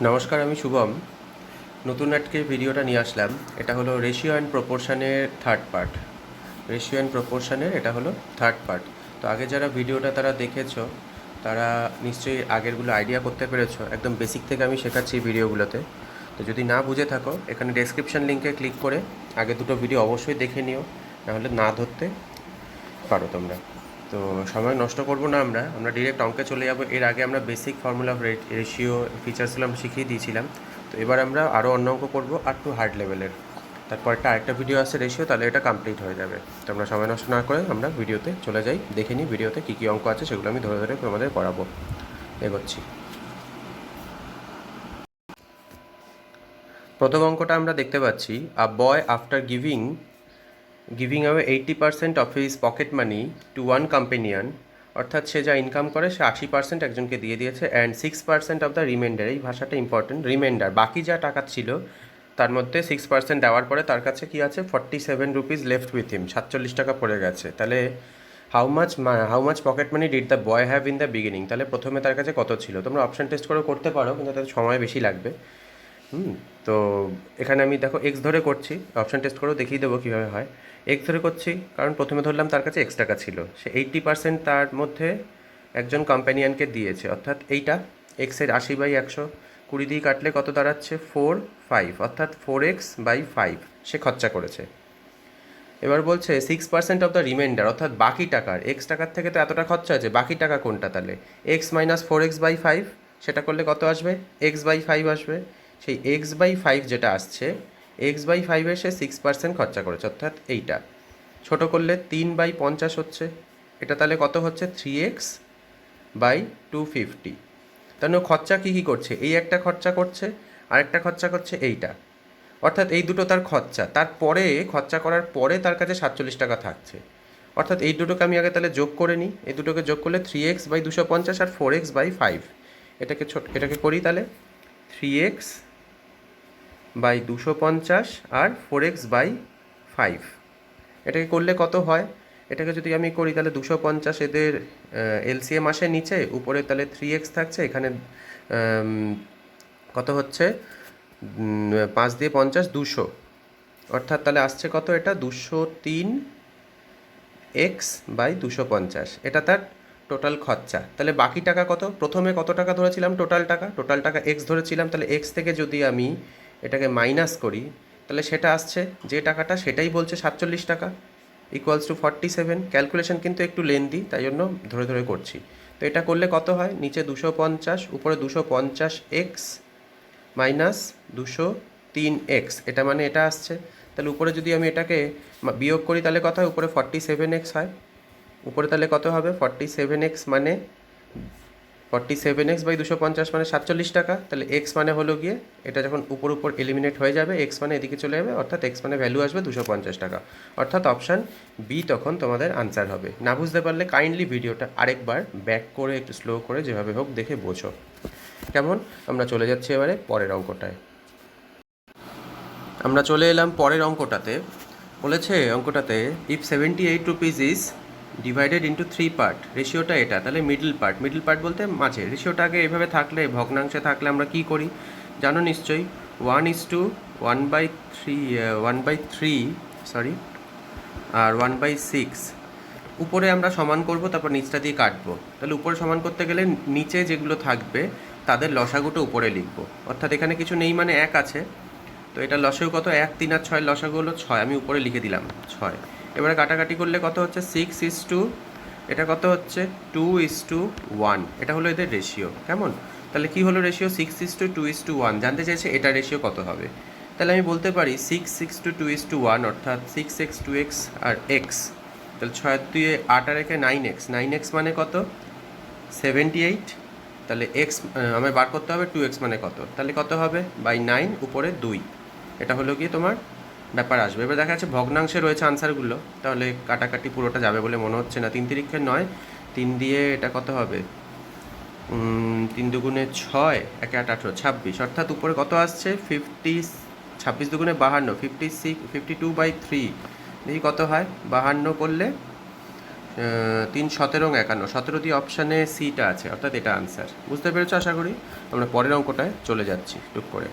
নমস্কার, আমি শুভম। নতুন আজকে ভিডিওটা নিয়ে আসলাম। এটা হলো রেশিও অ্যান্ড প্রপোর্শনের থার্ড পার্ট। রেশিও অ্যান্ড প্রপোর্শনের এটা হলো থার্ড পার্ট। তো আগে যারা ভিডিওটা তারা দেখেছো তারা নিশ্চয়ই আগেরগুলো আইডিয়া করতে পেরেছো। একদম বেসিক থেকে আমি শেখাচ্ছি ভিডিওগুলোতে। তো যদি না বুঝে থাকো, এখানে ডেসক্রিপশন লিঙ্কে ক্লিক করে আগে দুটো ভিডিও অবশ্যই দেখে নিও, নাহলে না ধরতে পারো তোমরা। তো সময় নষ্ট করব না, আমরা ডিরেক্ট অঙ্কে চলে যাব। এর আগে আমরা বেসিক ফর্মুলা অফ রেশিও ফিচার্সগুলো আমরা শিখিয়ে দিয়েছিলাম। তো এবার আমরা আরও অন্য অঙ্ক করবো, আর একটু হার্ড লেভেলের। তারপরটা আরেকটা ভিডিও আছে রেশিও, তাহলে এটা কমপ্লিট হয়ে যাবে। তো আমরা সময় নষ্ট না করে আমরা ভিডিওতে চলে যাই, দেখে নিই ভিডিওতে কী কী অঙ্ক আছে, সেগুলো আমি ধরে ধরে তোমাদের করাবো। এগোচ্ছি। প্রথম অঙ্কটা আমরা দেখতে পাচ্ছি, a boy after giving away 80% of his pocket money to one companion, অর্থাৎ সে যা ইনকাম করে সে 80% একজনকে দিয়ে দিয়েছে, অ্যান্ড 6% অফ দ্য রিমাইন্ডার, এই ভাষাটা ইম্পর্টেন্ট, রিমাইন্ডার বাকি যা টাকা ছিল তার মধ্যে 6% দেওয়ার পরে তার কাছে কি আছে, 47 রুপিস লেফট উইথ হিম, 47 টাকা পড়ে গেছে। তাহলে how much pocket money did the boy have in the beginning, তাহলে প্রথমে তার কাছে কত ছিল। তোমরা অপশান টেস্ট করে করতে পারো, কিন্তু তাতে সময় বেশি লাগবে। তো এখানে আমি দেখো এক্স ধরে করছি, অপশান টেস্ট করেও দেখিয়ে দেবো কীভাবে হয়। এক্স ধরে করছি কারণ প্রথমে ধরলাম তার কাছে এক্স টাকা ছিল, সে 80% তার মধ্যে একজন কম্প্যানিয়ানকে দিয়েছে, অর্থাৎ এইটা এক্সের 80/100, 20 দিয়ে কাটলে কত দাঁড়াচ্ছে 4/5, অর্থাৎ 4x/5 সে খরচা করেছে। এবার বলছে 6% অফ দ্য রিমাইন্ডার, অর্থাৎ বাকি টাকার, এক্স টাকার থেকে তো এতটা খরচা আছে, বাকি টাকা কোনটা, তাহলে এক্স মাইনাস 4x/5, সেটা করলে কত আসবে, x/5 আসবে। সেই x/5 যেটা আসছে, x/5-এর সে 6% খরচা করেছে, অর্থাৎ এইটা ছোটো করলে 3/50 হচ্ছে। এটা তাহলে কত হচ্ছে, 3x/250। তাহলে খরচা কী কী করছে, এই একটা খরচা করছে, আরেকটা খরচা করছে এইটা, অর্থাৎ এই দুটো তার খরচা। তারপরে খরচা করার পরে তার কাছে 47 টাকা থাকছে, অর্থাৎ এই দুটোকে আমি আগে তাহলে যোগ করে নিই। এই দুটোকে যোগ করলে 3x/250 আর 4x/5, এটাকে করি তাহলে 3x/250 আর 4x/5, এটাকে করলে কত হয়, এটাকে যদি আমি করি তাহলে 250, এদের এলসিএম আসে নিচে, উপরে তাহলে 3x থাকছে, এখানে কত হচ্ছে, 5 দিয়ে 50, 200, অর্থাৎ তাহলে আসছে কত, এটা 203x/250, এটা তার টোটাল খরচা। তাহলে বাকি টাকা কত, প্রথমে কত টাকা ধরেছিলাম, টোটাল টাকা এক্স ধরেছিলাম, তাহলে এক্স থেকে যদি আমি এটাকে মাইনাস করি তাহলে সেটা আসছে যে টাকাটা, সেটাই বলছে 47 টাকা ইকুয়ালস টু 47। ক্যালকুলেশন কিন্তু একটু লেন্দি, তাই জন্য ধরে ধরে করছি। তো এটা করলে কত হয়, নিচে 250, উপরে 250x মাইনাস 203x, এটা মানে এটা আসছে। তাহলে উপরে যদি আমি এটাকে বিয়োগ করি তাহলে কত হয়, উপরে 47x হয়, উপরে তাহলে কত হবে 47x, মানে 47x/250 মানে 47 টাকা। তাহলে x মানে হলো গিয়ে, এটা যখন উপর উপর এলিমিনেট হয়ে যাবে, x মানে এদিকে চলে যাবে, অর্থাৎ x মানে ভ্যালু আসবে 250 টাকা, অর্থাৎ অপশান বি তখন তোমাদের আনসার হবে। না বুঝতে পারলে কাইন্ডলি ভিডিওটা আরেকবার ব্যাক করে একটু স্লো করে যেভাবে হোক দেখে বোঝো। কেমন, আমরা চলে যাচ্ছি এবারে পরের অঙ্কটায়। আমরা চলে এলাম পরের অঙ্কটাতে। বলেছে অঙ্কটাতে, if 78 rupees is divided into 3 part, রেশিওটা এটা, তাহলে মিডল পার্ট বলতে মাঝে। রেশিওটা আগে এভাবে থাকলে, ভগ্নাংশে থাকলে আমরা কি করি জানো নিশ্চয়ই, 1:1/3 আর 1/6, উপরে আমরা সমান করব, তারপর নিচটা দিয়ে কাটবো। তাহলে উপরে সমান করতে গেলে নিচে যেগুলো থাকবে তাদের লসাগুটা উপরে লিখবো, অর্থাৎ এখানে কিছু নেই মানে 1 আছে, তো এটা লসাগু কত, 1, 3 আর 6, লসাগু হলো 6, আমি উপরে লিখে দিলাম 6। এবারে কাটাকাটি করলে কত হচ্ছে, 6:, এটা কত হচ্ছে 2:1, এটা হলো এদের রেশিও। কেমন, তাহলে কি হলো রেশিও, 6:2:1, জানতে চাইছে এটা রেশিও কত হবে। তাহলে আমি বলতে পারি 6:2:1, অর্থাৎ 6x 2x আর x, তাহলে 6 2 8 আর 9x, 9x মানে কত 78, তাহলে এক্স আমায় বার করতে হবে, 2x মানে কত, তাহলে কত হবে বাই 9 উপরে 2, এটা হলো গিয়ে তোমার ব্যাপার আসবে। এবার দেখা যাচ্ছে ভগ্নাংশে রয়েছে আনসারগুলো, তাহলে কাটাকাটি পুরোটা যাবে বলে মনে হচ্ছে না, 3 তিরিক্ষে 9, 3 দিয়ে এটা কত হবে, 3 দুগুণে 6, 1 8 18, 26, অর্থাৎ উপরে কত আসছে 50, 26 দুগুণে 52, 52/3, দেখি কত হয়, 52 করলে 3, 17, 51, 17 দিয়ে অপশানে সিটা আছে, অর্থাৎ এটা আনসার। বুঝতে পেরেছো আশা করি। আমরা পরের অঙ্কটায় চলে যাচ্ছি টুক করে।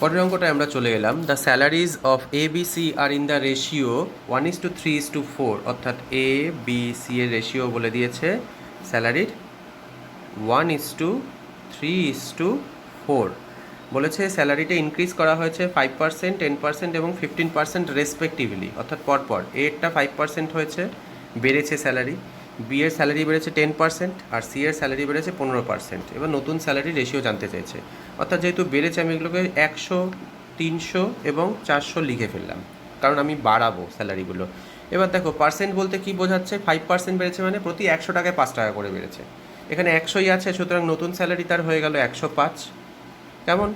পরের অঙ্কটায় আমরা চলে এলাম। The salaries of A B C are in the ratio 1:3:4, অর্থাৎ এ বি সি এর রেশিও বলে দিয়েছে স্যালারির 1:3:4। বলেছে স্যালারিটা ইনক্রিজ করা হয়েছে 5%, 10% এবং 15% রেসপেক্টিভলি, অর্থাৎ পরপর। এরটা 5% হয়েছে, বেড়েছে স্যালারি। বি এর স্যালারি বেড়েছে 10% আর সি এর স্যালারি বেড়েছে 15%। এবার নতুন স্যালারি রেশিও জানতে চাইছে, অর্থাৎ যেহেতু বেড়েছে আমি এগুলোকে 100, 300 এবং 400 লিখে ফেললাম, কারণ আমি বাড়াবো স্যালারিগুলো। এবার দেখো পার্সেন্ট বলতে কি বোঝাচ্ছে, 5% বেড়েছে মানে প্রতি 100 টাকায় 5 টাকা করে বেড়েছে। এখানে 100ই আছে, সুতরাং নতুন স্যালারি তার হয়ে গেল 105। কেমন?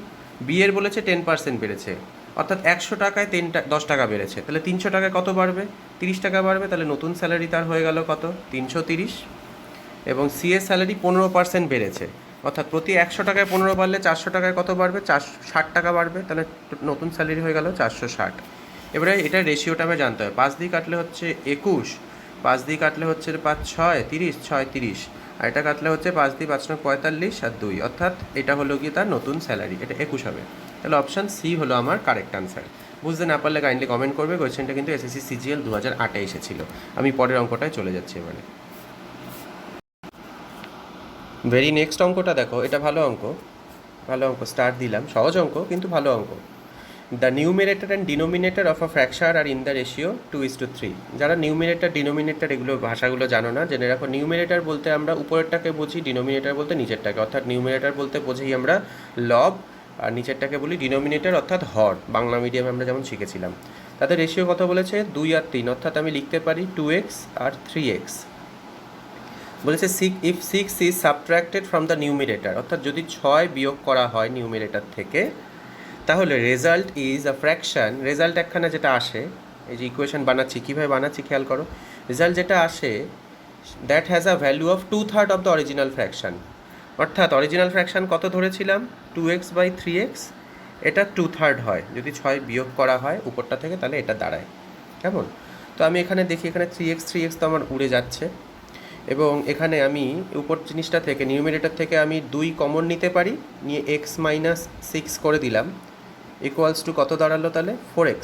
বি এর বলেছে 10% বেড়েছে, অর্থাৎ 100 টাকায় 10 টাকা বেড়েছে, তাহলে 300 টাকায় কত বাড়বে? 30 টাকা বাড়বে, তাহলে নতুন স্যালারি তার হয়ে গেল কত? 330। এবং সি এর স্যালারি 15% বেড়েছে, অর্থাৎ প্রতি 100 টাকায় 15 বাড়লে 400 টাকায় কত বাড়বে? 460 টাকা বাড়বে, তাহলে নতুন স্যালারি হয়ে গেল 460। এবারে এটা রেশিওটা আমার জানতে হবে। 5 দিয়ে কাটলে হচ্ছে 21, 5 দিয়ে কাটলে হচ্ছে 5 6 30, 6 30, আর এটা কাটলে হচ্ছে 5 দিয়ে 5 9 45 আর 2, অর্থাৎ এটা হলো গিয়ে তার নতুন স্যালারি, এটা 21 হবে। তাহলে অপশান সি হলো আমার কারেক্ট আনসার। বুঝতে না পারলে কাইন্ডলি কমেন্ট করবে। কোয়েশ্চেনটা কিন্তু এসএসসি সিজিএল 2008-এ এসেছিল। আমি পরের অঙ্কটায় চলে যাচ্ছি এবারে। ভেরি নেক্সট অঙ্কটা দেখো, এটা ভালো অঙ্ক, ভালো অঙ্ক, স্টার দিলাম। সহজ অঙ্ক কিন্তু ভালো অঙ্ক। The numerator and denominator of a fraction are in the ratio 2:3। যারা নিউমিনেটর ডিনোমিনেটর এগুলো ভাষাগুলো জানো না, জেনে রাখো। নিউমিনেটর বলতে আমরা উপরেরটাকে বুঝি, ডিনোমিনেটর বলতে নিচেরটাকে, অর্থাৎ নিউমিনেটর বলতে বুঝি আমরা লব, আর নিচেরটাকে বলি ডিনোমিনেটর, অর্থাৎ হর। বাংলা মিডিয়ামে আমরা যেমন শিখেছিলাম। তাদের রেশিও কত বলেছে? 2 আর 3, অর্থাৎ আমি লিখতে পারি 2x আর 3x। বলেছে if 6 is subtracted from the numerator, অর্থাৎ যদি 6 বিয়োগ করা হয় নিউমিনেটর থেকে, তাহলে result is a fraction. Result একখানা যেটা আসে, এই যে ইকুয়েশন বানাচ্ছি, কীভাবে বানাচ্ছি খেয়াল করো। রেজাল্ট যেটা আসে, that has a value of 2/3 of the original fraction. অর্থাৎ অরিজিনাল ফ্র্যাকশান কত ধরেছিলাম? 2x/3x, এটা 2/3 হয় যদি 6 বিয়োগ করা হয় উপরটা থেকে, তাহলে এটা দাঁড়ায়। কেমন? তো আমি এখানে দেখি, এখানে 3x তো আমার উড়ে যাচ্ছে, এবং এখানে আমি উপর জিনিসটা থেকে, নিউমিনেটর থেকে আমি 2 কমন নিতে পারি, নিয়ে x-6 করে দিলাম, ইকুয়ালস টু কত দাঁড়ালো তাহলে? 4x।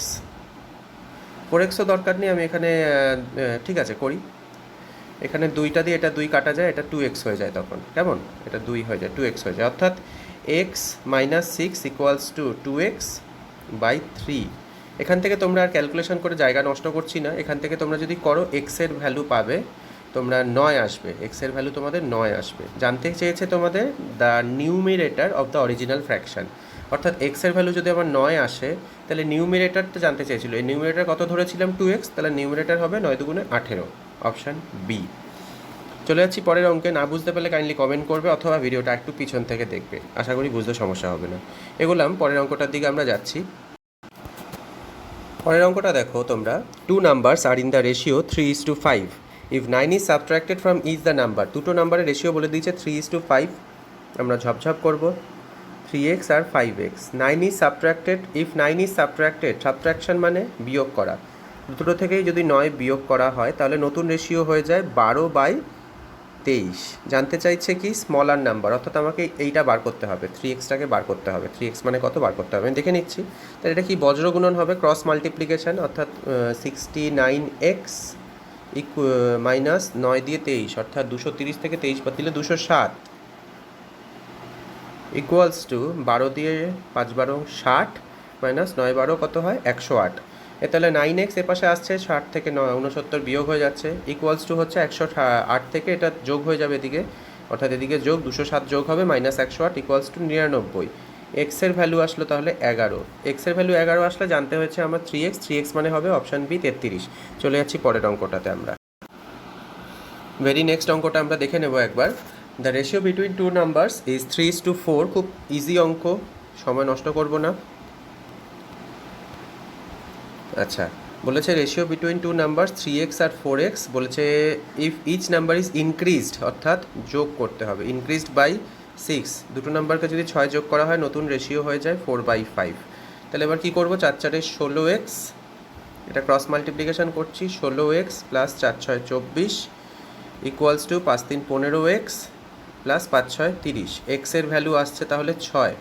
4xও দরকার নেই, আমি এখানে ঠিক আছে করি। এখানে 2টা দিয়ে এটা 2 কাটা যায়, এটা 2x হয়ে যায় তখন। কেমন? এটা 2 হয়ে যায়, 2x হয়ে যায়, অর্থাৎ x-6 ইকুয়ালস টু 2x/3। এখান থেকে তোমরা আর ক্যালকুলেশন করে জায়গা নষ্ট করছি না, এখান থেকে তোমরা যদি করো এক্সের ভ্যালু পাবে তোমরা 9 আসবে, এক্সের ভ্যালু তোমাদের 9 আসবে। জানতে চেয়েছে তোমাদের the numerator of the original fraction, অর্থাৎ এক্সের ভ্যালু যদি আমার 9 আসে, তাহলে নিউমিনেটরটা জানতে চেয়েছিল। এই নিউমিনেটর কত ধরেছিলাম? 2x, তাহলে নিউমিনেটর হবে 9 দুগুণে 18, অপশান বি। চলে যাচ্ছি পরের অঙ্কে। না বুঝতে পারলে কাইন্ডলি কমেন্ট করবে, অথবা ভিডিওটা একটু পিছন থেকে দেখবে, আশা করি বুঝতে সমস্যা হবে না। এগুলাম পরের অঙ্কটার দিকে আমরা যাচ্ছি। পরের অঙ্কটা দেখো তোমরা। 2 numbers are in the ratio 3:5। If 9 is subtracted from is the number. দুটো নাম্বারের রেশিও বলে দিয়েছে 3:5। আমরা ঝপঝপ করব, 3x আর 5x। 9 is subtracted, if 9 is subtracted, subtraction মানে বিয়োগ করা, দুটো থেকেই যদি 9 বিয়োগ করা হয়, তাহলে নতুন রেশিও হয়ে যায় 12/23। জানতে চাইছে কি? স্মলার নাম্বার, অর্থাৎ আমাকে এইটা বার করতে হবে, 3xটাকে বার করতে হবে। 3x মানে কত বার করতে হবে আমি দেখে নিচ্ছি। তাহলে এটা কি বজ্রগুণন হবে, ক্রস মাল্টিপ্লিকেশান, অর্থাৎ 69x মাইনাস 9 দিয়ে 23, অর্থাৎ 230 থেকে 23 বাদ দিলে 207, ইকুয়ালস টু 12 দিয়ে 5 12 60 মাইনাস 9 12 কত হয়? 108। তাহলে 9x এ পাশে আসছে, 60 থেকে 69 বিয়োগ হয়ে যাচ্ছে, ইকুয়ালস টু হচ্ছে 108 থেকে এটা যোগ হয়ে যাবে এদিকে, অর্থাৎ এদিকে যোগ 207 যোগ হবে মাইনাস 108, ইকুয়ালস টু 99। এক্সের ভ্যালু আসলো তাহলে 11। এক্সের ভ্যালু 11 আসলে জানতে হয়েছে আমার 3x মানে হবে অপশান বি 33। চলে যাচ্ছি পরের অঙ্কটাতে আমরা। ভেরি নেক্সট অঙ্কটা আমরা দেখে নেব একবার। The ratio between 2 numbers is 3:4। খুব ইজি অঙ্ক, সময় নষ্ট করব না। আচ্ছা, বলেছে রেশিও বিটুইন 2 নাম্বারস 3x আর 4x। বলেছে if each number is increased, অর্থাৎ যোগ করতে হবে, ইনক্রিজড বাই 6। দুটো নাম্বারকে যদি 6 যোগ করা হয়, নতুন রেশিও হয়ে যায় 4/5। তাহলে এবার কী করবো? 4 4 16x এটা ক্রস মাল্টিপ্লিকেশান করছি, 16x plus 4 6 24 equals to 5 3 15x plus 5 6 30। এক্সের ভ্যালু আসছে তাহলে 6।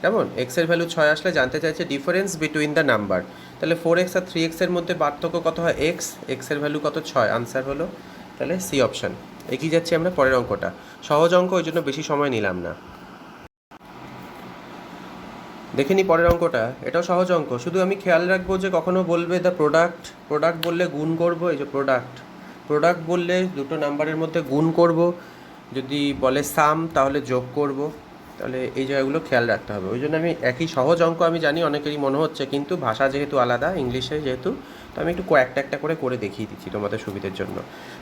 কেমন? এক্সের ভ্যালু 6 আসলে জানতে চাইছে ডিফারেন্স বিটুইন দ্য নাম্বার। তাহলে 4x আর 3x এর মধ্যে পার্থক্য কত হয়? এক্সের ভ্যালু কত? 6। আনসার হলো তাহলে সি অপশান। এগিয়ে যাচ্ছি আমরা পরের অঙ্কটা। সহজ অঙ্ক, ওই জন্য বেশি সময় নিলাম না। দেখে নি পরের অঙ্কটা। এটাও সহজ অঙ্ক, শুধু আমি খেয়াল রাখবো যে কখনো বলবে দ্য প্রোডাক্ট, প্রোডাক্ট বললে গুণ করবো। এই যে প্রোডাক্ট, প্রোডাক্ট বললে দুটো নাম্বারের মধ্যে গুণ করব, যদি বলে সাম তাহলে যোগ করব। তাহলে এই জায়গাগুলো খেয়াল রাখতে হবে। ওই জন্য আমি একই সহজ অঙ্ক, আমি জানি অনেকেরই মনে হচ্ছে, কিন্তু ভাষা যেহেতু আলাদা, ইংলিশে যেহেতু, তো আমি একটু একটা একটা করে দেখিয়ে দিচ্ছি তোমাদের সুবিধের জন্য।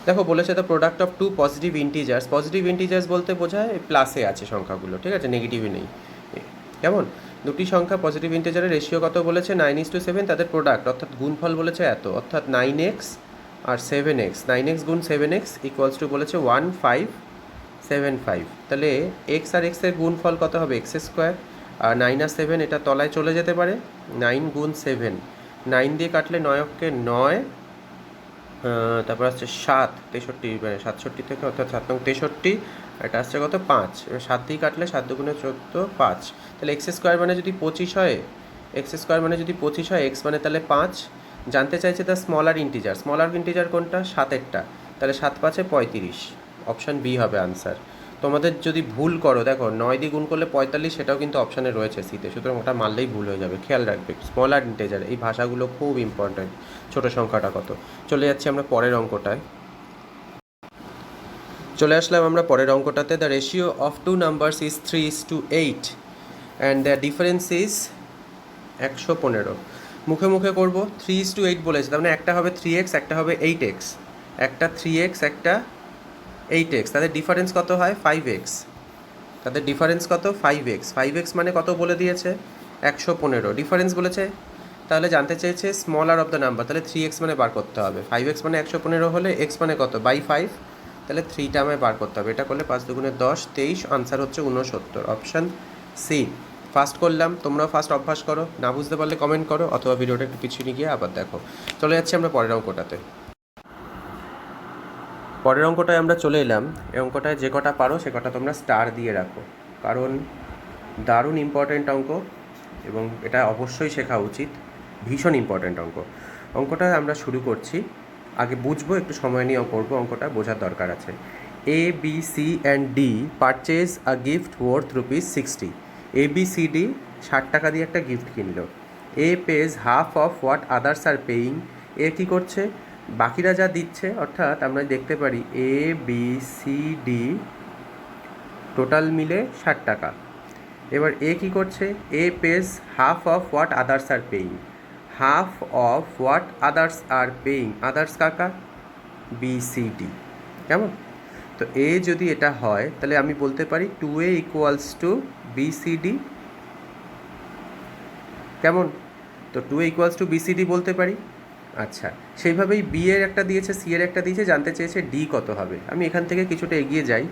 দেখো বলেছে the product of two positive integers. Positive integers বলতে বোঝায় প্লাসে আছে সংখ্যাগুলো, ঠিক আছে, নেগেটিভে নেই। কেমন? দুটি সংখ্যা পজিটিভ ইন্টিজারের রেশিও কত বলেছে? 9:7। তাদের প্রোডাক্ট অর্থাৎ গুণফল বলেছে এত, অর্থাৎ 9x আর 7x। 9x গুণ 7x ইকুয়ালস টু বলেছে 1575। তাহলে এক্স আর এক্সের গুণফল কত হবে? X square. আর 9 আর 7 এটা তলায় চলে যেতে পারে। 9 গুণ 7, 9 দিয়ে কাটলে 9 অক্ষে 9, তারপর আসছে 7, 63, মানে 67 থেকে, অর্থাৎ 7 নং 63, এটা আসছে কত? 5। এবার 7 দিয়ে কাটলে 7 দুগুণে 14, 5। তাহলে এক্স স্কোয়ার মানে যদি 25 হয়, এক্স স্কোয়ার মানে যদি 25 হয়, এক্স মানে তাহলে 5। জানতে চাইছে তার স্মলার ইন্টিজার। স্মলার ইন্টিজার কোনটা? 7এরটা। তাহলে 7 5 35। অপশান বি হবে আনসার। তোমাদের যদি ভুল করো, দেখো 9 দিয়ে গুণ করলে 45, সেটাও কিন্তু অপশানে রয়েছে সিতে, সুতরাং ওটা মারলেই ভুল হয়ে যাবে। খেয়াল রাখবে স্মলার ইন্টিজার, এই ভাষাগুলো খুব ইম্পর্ট্যান্ট। ছোটো সংখ্যাটা কত? চলে যাচ্ছি আমরা পরের অঙ্কটায়। চলে আসলাম আমরা পরের অঙ্কটাতে। The ratio of two numbers is 3:8 and the difference is 115। মুখে মুখে করবো। 3:8 বলেছে, তার মানে একটা হবে 3x, একটা হবে 8x। একটা 3x, একটা 8x। তাদের ডিফারেন্স কত হয়? 5x। তাদের ডিফারেন্স কত? 5x। 5x মানে কত বলে দিয়েছে? 115। ডিফারেন্স বলেছে, তাহলে জানতে চেয়েছে স্মলার অফ দ্য নাম্বার। তাহলে 3x মানে বার করতে হবে। 5x মানে 115 হলে x মানে কত? বাই 5। তাহলে 3টা আমায় বার করতে হবে। এটা করলে 5 দুগুণে 10, 23। আনসার হচ্ছে 69। Option C. ফার্স্ট করলাম, তোমরাও ফার্স্ট অভ্যাস করো। না বুঝতে পারলে কমেন্ট করো, অথবা ভিডিওটা একটু পিছিয়ে গিয়ে আবার দেখো। চলে যাচ্ছি আমরা পরের অঙ্কটাতে। পরের অঙ্কটায় আমরা চলে এলাম। এই অঙ্কটায় যে কটা পারো সে কটা তোমরা স্টার দিয়ে রাখো, কারণ দারুণ ইম্পর্ট্যান্ট অঙ্ক এবং এটা অবশ্যই শেখা উচিত। ভীষণ ইম্পর্ট্যান্ট অঙ্ক। অঙ্কটা আমরা শুরু করছি। আগে বুঝবো, একটু সময় নিয়ে করবো, অঙ্কটা বোঝার দরকার আছে। A B C and D purchase a gift worth ₹60। A B C D 60 টাকা দিয়ে একটা গিফট কিনলো। A pays half of what others are paying. A কী করছে? বাকিরা যা দিচ্ছে, অর্থাৎ আমরা দেখতে পারি A B C D total মিলে 60 টাকা। এবার এ কী করছে? A pays half of what others are paying. Half of what others are paying. Others কাকা? B C D. কেমন? তো এ যদি এটা হয়, তাহলে আমি বলতে পারি 2a equals to B C D. কেমন? তো 2a equals to B C D বলতে পারি। আচ্ছা, সেইভাবেই বি এর একটা দিয়েছে, সি এর একটা দিয়েছে, জানতে চেয়েছে ডি কত হবে। আমি এখান থেকে কিছুটা এগিয়ে যাই।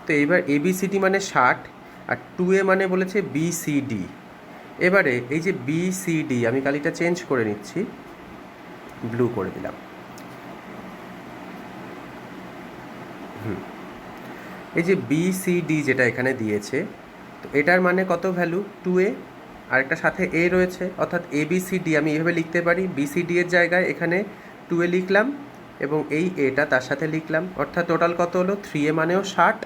তো এবার এ বি সি ডি মানে 60, আর 2a মানে বলেছে বি সি ডি। এবারে এই যে বি সি ডি, আমি কালিটা চেঞ্জ করে নিচ্ছি, ব্লু করে দিলাম। এই যে বি সি ডি যেটা এখানে দিয়েছে, তো এটার মানে কত ভ্যালু? 2a, আর একটা সাথে এ রয়েছে, অর্থাৎ এ বি সি ডি আমি এভাবে লিখতে পারি। বি সি ডি এর জায়গায় এখানে 2a লিখলাম এবং এই এটা তার সাথে লিখলাম, অর্থাৎ টোটাল কত হলো? 3a মানেও 60।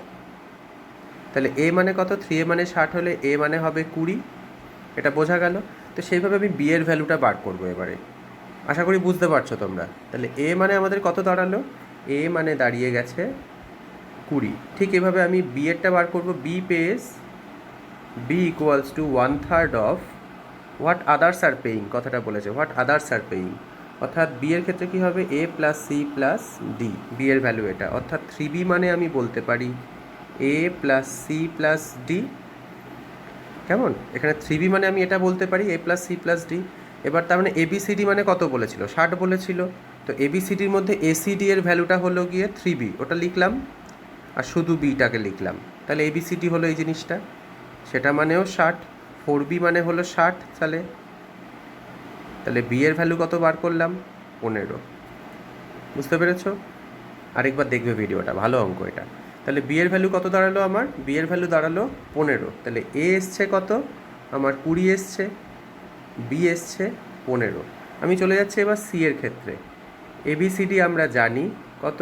তাহলে এ মানে কত? 3a মানে 60 হলে এ মানে হবে 20। এটা বোঝা গেল? তো সেইভাবে আমি বি এর ভ্যালুটা বার করবো এবারে। আশা করি বুঝতে পারছো তোমরা। তাহলে এ মানে আমাদের কত দাঁড়ালো? এ মানে দাঁড়িয়ে গেছে 20। ঠিক এভাবে আমি বি এরটা বার করবো। B pays B equals to 1/3 of what others are paying. কথাটা বলেছে হোয়াট আদার্স আর পেইং, অর্থাৎ বি এর ক্ষেত্রে কী হবে? A plus C plus D. B এর ভ্যালু এটা, অর্থাৎ 3b মানে আমি বলতে পারি A plus C plus D. কেমন? এখানে 3b মানে আমি এটা বলতে পারি A plus C plus D. এবার তার মানে এবিসিডি মানে কত বলেছিল? 60 বলেছিল। তো এবিসিডির মধ্যে এসিডি এর ভ্যালুটা হলো গিয়ে 3b, ওটা লিখলাম, আর শুধু বিটাকে লিখলাম। তাহলে এবিসিডি হলো এই জিনিসটা, সেটা মানেও 60। 4b মানে হলো 60। তাহলে তাহলে বি এর ভ্যালু কত বার করলাম? 15। বুঝতে পেরেছো? আরেকবার দেখবে ভিডিওটা, ভালো অঙ্ক এটা। তাহলে বি এর ভ্যালু কত দাঁড়ালো আমার? বি এর ভ্যালু দাঁড়ালো 15। তাহলে এ এসছে কত? আমার 20 এসছে, বি এসছে 15। আমি চলে যাচ্ছি এবার সি এর ক্ষেত্রে। এবিসিডি আমরা জানি কত?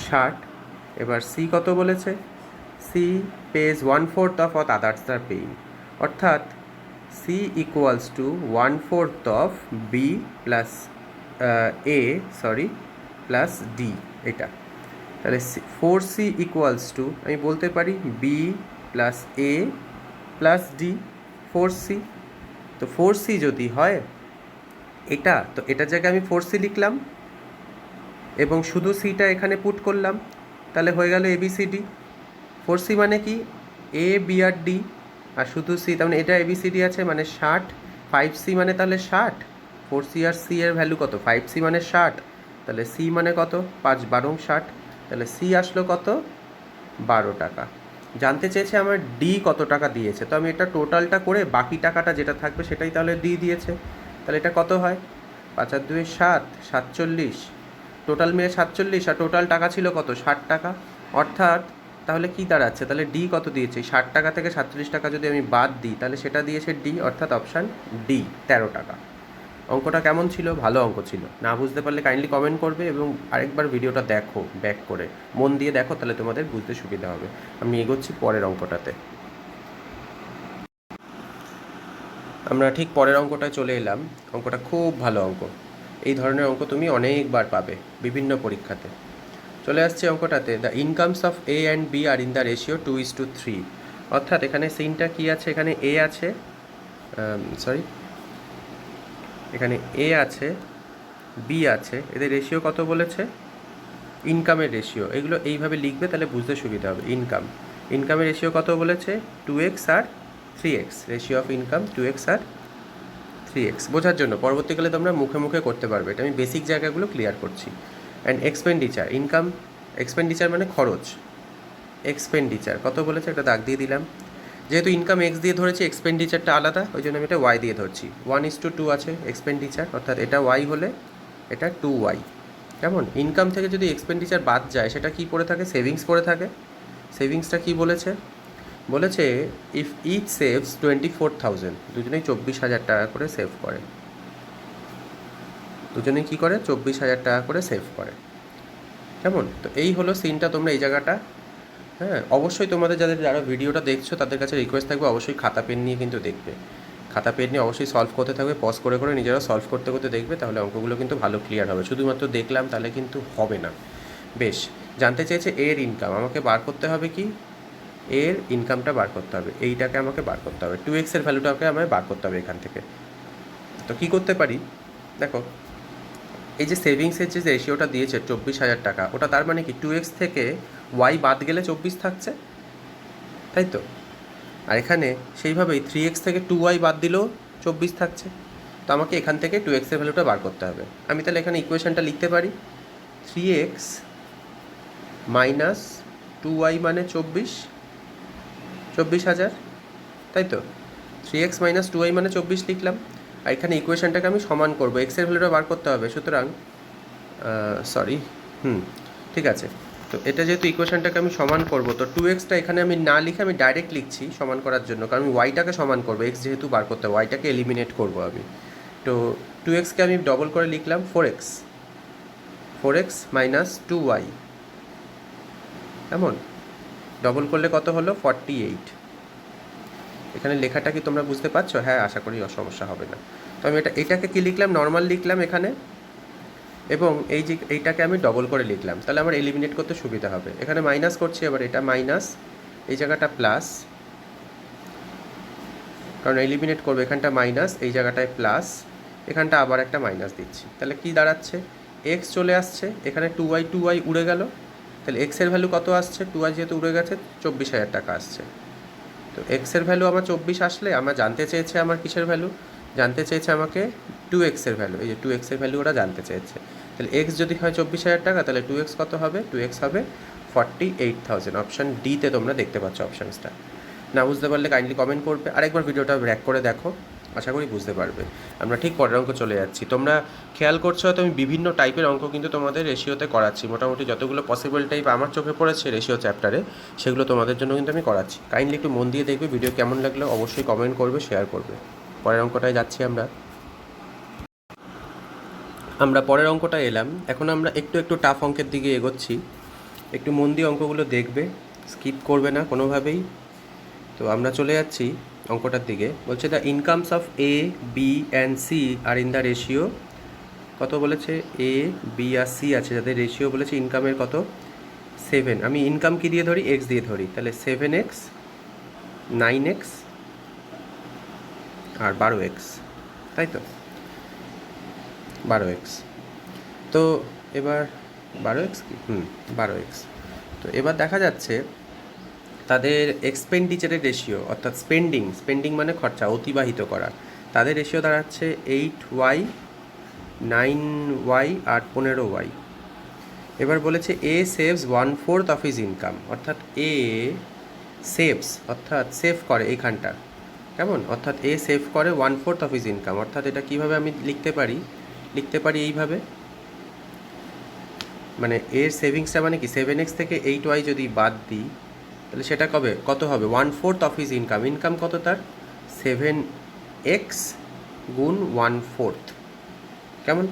60। এবার সি কত বলেছে? C pays 1/4 of what others are paying, অর্থাৎ C equals to 1/4 of B plus A plus D, এটা। তাহলে 4C ইকুয়ালস টু আমি বলতে পারি B plus A plus D, 4C। তো 4C যদি হয় এটা, তো এটার জায়গায় আমি 4C লিখলাম এবং শুধু সিটা এখানে পুট করলাম, তাহলে হয়ে গেল এবিসিডি। 4C মানে কি? এ বি আর ডি, আর শুধু সি, তার মানে এটা এবিসিডি আছে মানে 60। 5C মানে তাহলে 60। 4C আর সি এর ভ্যালু কত? 5C মানে 60, তাহলে সি মানে কত? 5 12 60, তাহলে সি আসলো কত? 12 টাকা। জানতে চেয়েছে আমার ডি কত টাকা দিয়েছে, তো আমি এটা টোটালটা করে বাকি টাকাটা যেটা থাকবে সেটাই তাহলে ডি দিয়েছে। তাহলে এটা কত হয়? 5 আর 2 7, 47। টোটাল মিলে 47, আর টোটাল টাকা ছিল কত? 60 টাকা। অর্থাৎ তাহলে কি দাঁড়াচ্ছে? তাহলে ডি কত দিয়েছে? 60 টাকা থেকে 47 টাকা যদি আমি বাদ দিই তাহলে সেটা দিয়েছে ডি, অর্থাৎ অপশান ডি 13 টাকা। অঙ্কটা কেমন ছিল? ভালো অঙ্ক ছিল। না বুঝতে পারলে কাইন্ডলি কমেন্ট করবে এবং আরেকবার ভিডিওটা দেখো, ব্যাক করে মন দিয়ে দেখো, তাহলে তোমাদের বুঝতে সুবিধা হবে। আমি এগোচ্ছি পরের অঙ্কটাতে। আমরা ঠিক পরের অঙ্কটায় চলে এলাম। অঙ্কটা খুব ভালো অঙ্ক, এই ধরনের অঙ্ক তুমি অনেকবার পাবে বিভিন্ন পরীক্ষাতে। চলে আসছে অঙ্কটাতে, the incomes of A and B are in the ratio 2:3। অর্থাৎ এখানে সিনটা কি আছে? এখানে এ আছে, এখানে এ আছে, বি আছে, এদের রেশিও কত বলেছে? ইনকামের রেশিও। এগুলো এইভাবে লিখবে, তাহলে বুঝতে সুবিধা হবে। ইনকামের রেশিও কত বলেছে? 2x আর 3x। Ratio of income 2x আর 3x বোঝার জন্য পরবর্তীকালে তোমরা মুখে মুখে করতে পারবে, এটা আমি বেসিক জায়গাগুলো ক্লিয়ার করছি। অ্যান্ড এক্সপেন্ডিচার, ইনকাম এক্সপেন্ডিচার মানে খরচ, এক্সপেন্ডিচার কত বলেছে? একটা দাগ দিয়ে দিলাম। যেহেতু ইনকাম এক্স দিয়ে ধরেছি, এক্সপেন্ডিচারটা আলাদা, ওই জন্য আমি এটা ওয়াই দিয়ে ধরছি। 1:2 আছে এক্সপেন্ডিচার, অর্থাৎ এটা ওয়াই হলে এটা 2y। কেমন? ইনকাম থেকে যদি এক্সপেন্ডিচার বাদ যায় সেটা কি পড়ে থাকে? সেভিংস পড়ে থাকে। সেভিংসটা কি বলেছে? বলেছে ইফ ইচ সেভস 24,000, দুজনেই 24,000 টাকা করে সেভ করে। দুজনেই কী করে? 24,000 টাকা করে সেভ করে। কেমন? তো এই হলো সিনটা, তোমরা এই জায়গাটা, হ্যাঁ অবশ্যই তোমাদের যারা ভিডিওটা দেখছো তাদের কাছে রিকোয়েস্ট থাকবে অবশ্যই খাতা পেন নিয়ে কিন্তু দেখবে। খাতা পেন নিয়ে অবশ্যই সলভ করতে থাকবে, পজ করে করে নিজেরা সলভ করতে করতে দেখবে, তাহলে অঙ্কগুলো কিন্তু ভালো ক্লিয়ার হবে। শুধুমাত্র দেখলাম তাহলে কিন্তু হবে না। বেশ, জানতে চেয়েছে এর ইনকাম, আমাকে বার করতে হবে কি? এর ইনকামটা বার করতে হবে, এইটাকে আমাকে বার করতে হবে, 2x এর ভ্যালুটাকে আমায় বার করতে হবে এখান থেকে। তো কী করতে পারি? দেখো, এই যে সেভিংসের যে রেশিওটা দিয়েছে 24,000 টাকা, ওটা তার মানে কি 2x থেকে y বাদ গেলে 24 থাকছে, তাই তো? আর এখানে সেইভাবেই 3x থেকে 2y বাদ দিলেও 24 থাকছে। তো আমাকে এখান থেকে 2x এর ভ্যালুটা বার করতে হবে। আমি তাহলে এখানে ইকুয়েশনটা লিখতে পারি, 3x মাইনাস 2y মানে 24,000, তাই তো? 3x মাইনাস 2y মানে 24 লিখলাম। আর এখানে ইকুয়েশনটাকে আমি সমান করব, এক্সের ভ্যালুটা বার করতে হবে, সুতরাং ঠিক আছে। তো এটা যেহেতু ইকুয়েশনটাকে আমি সমান করব, তো 2xটা এখানে আমি না লিখে আমি ডাইরেক্ট লিখছি সমান করার জন্য, কারণ আমি ওয়াইটাকে সমান করবো, এক্স যেহেতু বার করতে হবে, ওয়াইটাকে এলিমিনেট করবো আমি। তো 2xকে আমি ডবল করে লিখলাম 4x মাইনাস 2y, এমন ডবল করলে কত হলো? 48। এখানে লেখাটা কি তোমরা বুঝতে পারছো? হ্যাঁ, আশা করি সমস্যা হবে না। তো আমি এটাকে কি লিখলাম? নর্মাল লিখলাম এখানে, এবং এইটাকে আমি ডবল করে লিখলাম, তাহলে আমার এলিমিনেট করতে সুবিধা হবে। এখানে মাইনাস করছি, এবার এটা মাইনাস, এই জায়গাটা প্লাস, কারণ এলিমিনেট করবো, এখানটা মাইনাস, এই জায়গাটায় প্লাস, এখানটা আবার একটা মাইনাস দিচ্ছি, তাহলে কি দাঁড়াচ্ছে? এক্স চলে আসছে, এখানে 2y উড়ে গেল, তাহলে এক্সের ভ্যালু কত আসছে? 2y যেহেতু উড়ে গেছে, 24,000 টাকা আসছে। তো এক্সের ভ্যালু আমার 24 আসলে আমার জানতে চেয়েছে আমার কিসের ভ্যালু? জানতে চেয়েছে আমাকে 2x এর ভ্যালু। এই যে 2x এর ভ্যালু ওরা জানতে চেয়েছে। তাহলে এক্স যদি হয় 24,000 টাকা, তাহলে 2x কত হবে? 2x হবে 48,000। অপশান ডিতে তোমরা দেখতে পাচ্ছ অপশানসটা। না বুঝতে পারলে কাইন্ডলি কমেন্ট করবে, আরেকবার ভিডিওটা ব্যাক করে দেখো, আশা করি বুঝতে পারবে। আমরা ঠিক পরের অঙ্ক চলে যাচ্ছি। তোমরা খেয়াল করছো হয়তো আমি বিভিন্ন টাইপের অঙ্ক কিন্তু তোমাদের রেশিওতে করাচ্ছি। মোটামুটি যতগুলো পসিবল টাইপ আমার চোখে পড়েছে রেশিও চ্যাপ্টারে, সেগুলো তোমাদের জন্য কিন্তু আমি করাচ্ছি। কাইন্ডলি একটু মন দিয়ে দেখবে, ভিডিও কেমন লাগলো অবশ্যই কমেন্ট করবে, শেয়ার করবে। পরের অঙ্কটায় যাচ্ছি আমরা পরের অঙ্কটা এলাম। এখন আমরা একটু একটু টাফ অঙ্কের দিকে এগোচ্ছি। একটু মন দিয়ে অঙ্কগুলো দেখবে, স্কিপ করবে না কোনোভাবেই। তো আমরা চলে যাচ্ছি অঙ্কটার দিকে। বলছে the incomes of A, B and C are in the ratio, কত বলেছে, এ, বি আর সি আছে, যাদের রেশিও বলেছে ইনকামের কত, 7। আমি ইনকাম কী দিয়ে ধরি, এক্স দিয়ে ধরি, তাহলে 7x, 9x আর 12x, তাই তো 12x। তো এবার 12x কি, 12x। তো এবার দেখা যাচ্ছে তাদের এক্সপেন্ডিচারের রেশিও, অর্থাৎ স্পেন্ডিং মানে খরচা, অতিবাহিত করা, তাদের রেশিও দাঁড়াচ্ছে 8y, 9y আর 15y। এবার বলেছে এ সেভস 1/4 অফ হিজ ইনকাম, অর্থাৎ এ সেভস, অর্থাৎ সেভ করে এইখানটা, কেমন, অর্থাৎ এ সেভ করে 1/4 অফ হিজ ইনকাম। অর্থাৎ এটা কীভাবে আমি লিখতে পারি এইভাবে, মানে এর সেভিংসটা মানে কি, 7x থেকে 8y যদি বাদ দিই তাহলে সেটা কত হবে, 1/4 অফ হিজ ইনকাম কত তার, 7x গুণ 1/4, কেমন।